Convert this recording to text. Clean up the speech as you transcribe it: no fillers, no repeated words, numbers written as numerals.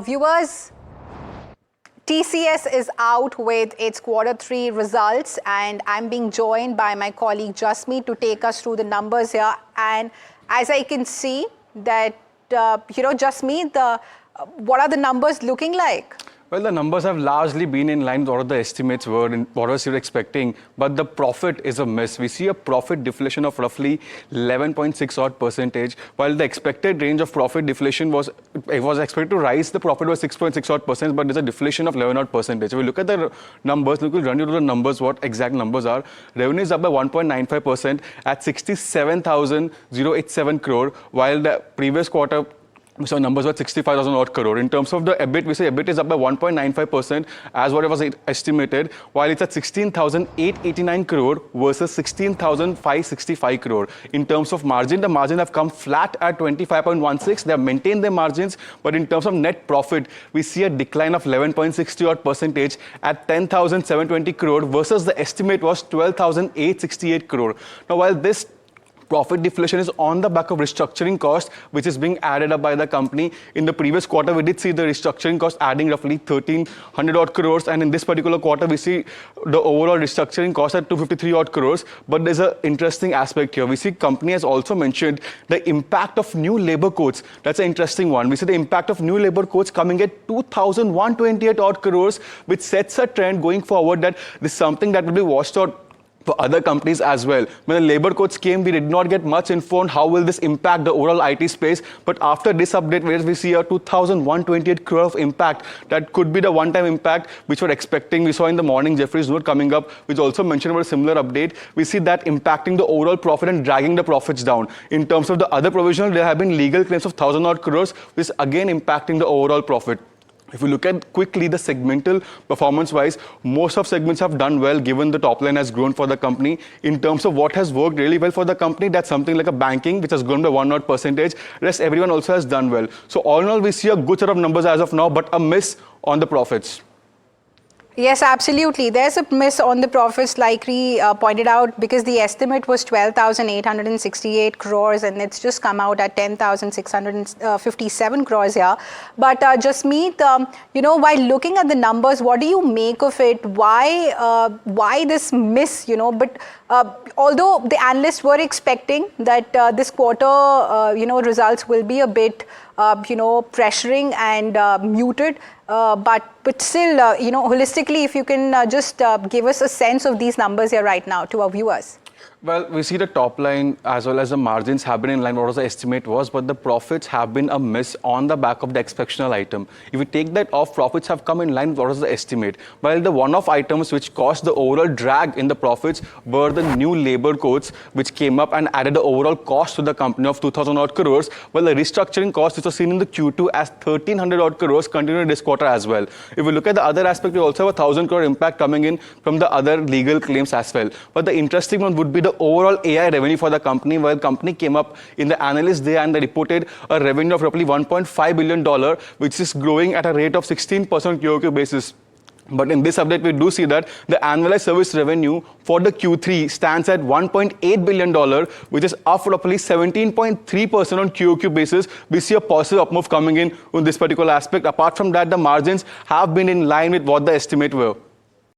Viewers, TCS is out with its quarter 3 results, and I'm being joined by my colleague Jasmeet to take us through the numbers here. And as I can see that, Jasmeet, what are the numbers looking like? Well, the numbers have largely been in line with what the estimates were and what was you expecting, but the profit is a miss. We see a profit deflation of roughly 11.6%, while the expected range of profit deflation was expected to rise. The profit was 6.6%, but there's a deflation of 11%. If we look at the numbers, we'll run you through the numbers, what exact numbers are. Revenue is up by 1.95% at 67,087 crore, while the previous quarter so numbers were 65,000 odd crore. In terms of the EBIT, we say EBIT is up by 1.95% as what it was estimated, while it's at 16,889 crore versus 16,565 crore. In terms of margin, the margin have come flat at 25.16. They have maintained their margins, but in terms of net profit, we see a decline of 11.60% at 10,720 crore versus the estimate was 12,868 crore. Now, while this profit deflation is on the back of restructuring cost, which is being added up by the company. In the previous quarter, we did see the restructuring cost adding roughly 1,300 odd crores. And in this particular quarter, we see the overall restructuring cost at 253 odd crores. But there's an interesting aspect here. We see company has also mentioned the impact of new labor codes. That's an interesting one. We see the impact of new labor codes coming at 2,128 odd crores, which sets a trend going forward that this is something that will be watched out for other companies as well. When the labor codes came, we did not get much info on how will this impact the overall IT space. But after this update, where we see a 2,128 crore of impact, that could be the one-time impact which we're expecting. We saw in the morning Jeffrey's note coming up, which also mentioned about a similar update. We see that impacting the overall profit and dragging the profits down. In terms of the other provisional, there have been legal claims of 1,000 odd crores, which is again impacting the overall profit. If we look at quickly the segmental performance-wise, most of segments have done well given the top line has grown for the company. In terms of what has worked really well for the company, that's something like a banking, which has grown by 1%. Rest everyone also has done well. So all in all, we see a good set of numbers as of now, but a miss on the profits. Yes, absolutely. There's a miss on the profits, like we pointed out, because the estimate was 12,868 crores and it's just come out at 10,657 crores here. But Jasmeet, while looking at the numbers, what do you make of it? Why this miss? But although the analysts were expecting that this quarter, results will be a bit pressuring and muted, but still, holistically, if you can just give us a sense of these numbers here right now to our viewers. Well, we see the top line as well as the margins have been in line what the estimate was, but the profits have been a miss on the back of the exceptional item. If we take that off, profits have come in line with what was the estimate. While the one-off items which caused the overall drag in the profits were the new labor codes which came up and added the overall cost to the company of 2,000 odd crores, while the restructuring cost which was seen in the Q2 as 1,300 odd crores continued this quarter as well. If we look at the other aspect, we also have a 1,000 crore impact coming in from the other legal claims as well. But the interesting one would be the overall AI revenue for the company, where the company came up in the analyst day and they reported a revenue of roughly $1.5 billion, which is growing at a rate of 16% QOQ basis. But in this update, we do see that the annualized service revenue for the Q3 stands at $1.8 billion, which is up roughly 17.3% on QOQ basis. We see a positive up move coming in this particular aspect. Apart from that, the margins have been in line with what the estimate were.